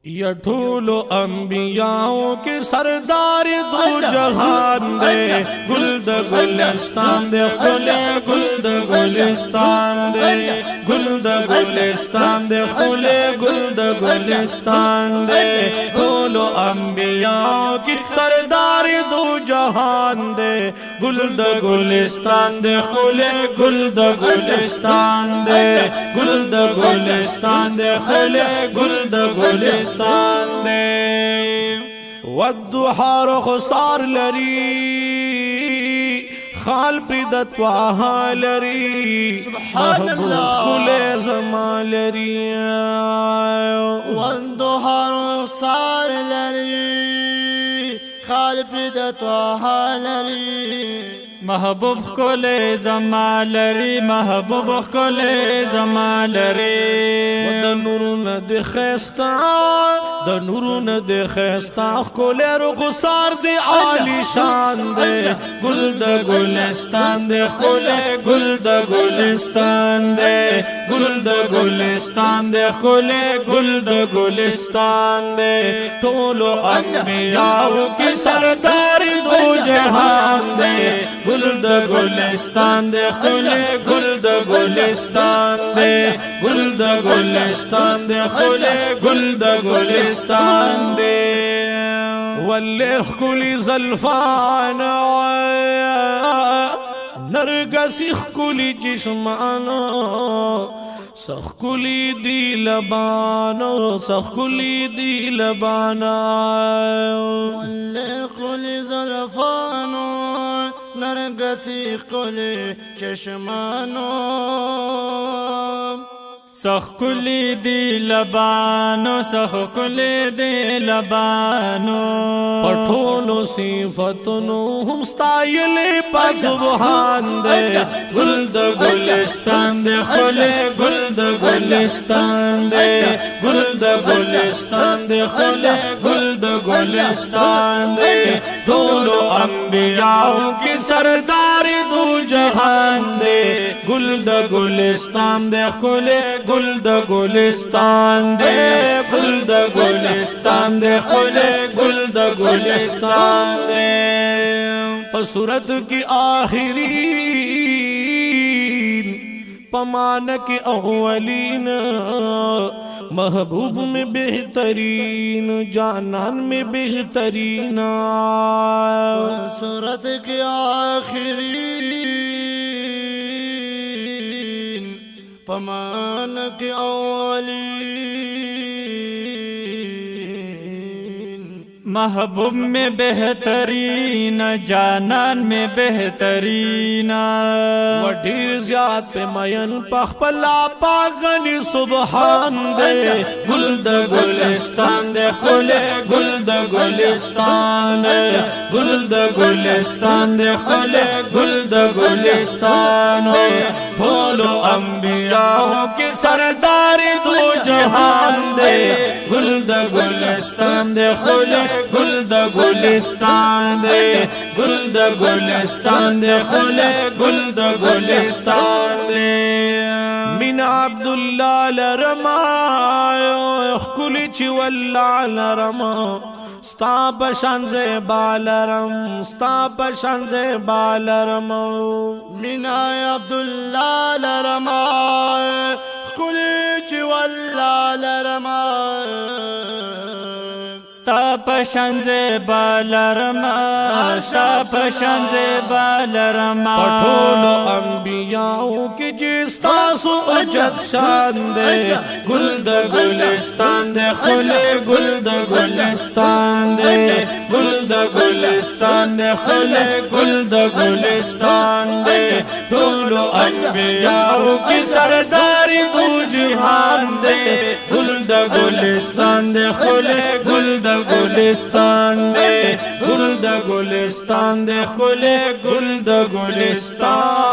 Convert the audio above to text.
یا ٹھولو انبیاؤں کے سردار دو جہان دے، گل دا گلستان دے خلے گل دا گلستان دے، گل دا گلستان دے خلے گل دا گلستان دے، ٹھولو انبیاؤں کے سردار دو جہان دے، گل دا گلستان دے خلے گل دا گلستان دے، گل دا گلستان دے خلے گل دا گلستان والضحى رخصار لري خال پردت وعها لري سبحان الله كل زمان لري والضحى رخصار لري خال پردت وعها لري محبوب کل زمان لري محبوب کل زمان لري د نورونه د خستا د نورونه د خستا کول رخسار دی عالی شان دی گل د گلستان دی کول گل د گلستان دی گل د گلستان دی کول گل د گلستان دی ټول انبیاء کی سردار دو جهان دی گل د گلستان دی کول گل د گلستان دی گل د گلستان دے خلے گل دا گلستان دے واللہ کلی زلفانا نرگسی کلی جسمانا سخ کلی دی لبانا سخ کلی دی لبانا واللہ کلی زلفانا نرگسی کلی چشمانا سخ کلی دی لبانو سخ کلی دی لبانو پٹھولو صفتنو ہم ستائلے پاک سبحان دے گل دا گلستان دے خلے گل دا گلستان دے گل دا گلستان دے خلے گل دا گلستان دے ٹھولو انبیاء کی سردار دو جہان دے گل دا گلستان دے خلے گل دا گلستان دے گل دا گلستان دے خلے گل دا گلستان دے پسورت کی آخرین پمان کی اولین محبوب میں بہترین جانان میں بہترین صورت کی آخرین پمان کی اولین محبوب میں بہترین جانان میں بہترین وڈیر زیاد پہ مین پخ پلا پاگنی سبحان دے گل دا گلستان دے خلے گل دا گلستان دے گل دا گلستان دے خلے گل دا گلستان دے ٹھولو انبیاء کی سردار دو جہان دے گل دا گلستان دے خلے گل دا گلستان دے گل دا گلستان دے خلے گل دا گلستان دے من عبداللہ لرما اخکلی چی واللہ لرما ستا پشان زیبا لرم ستا پشان زیبا لرم من عبداللہ لرما کلی واللہ لرما ستا پشان زیبا لرما ستا پشان زیبا لرما پٹھولو انبیاء کی جستا سو اجت شان دے گل دا گلستان دے خلے گل دا گلستان دے گل دا گلستان دے خلے گل دا گلستان دے ٹھولو انبیاء کی سردار دو جہان دے گل دا گلستان دے خلے گل دا گلستان دے گل دا گلستان دے خلے گل دا گلستان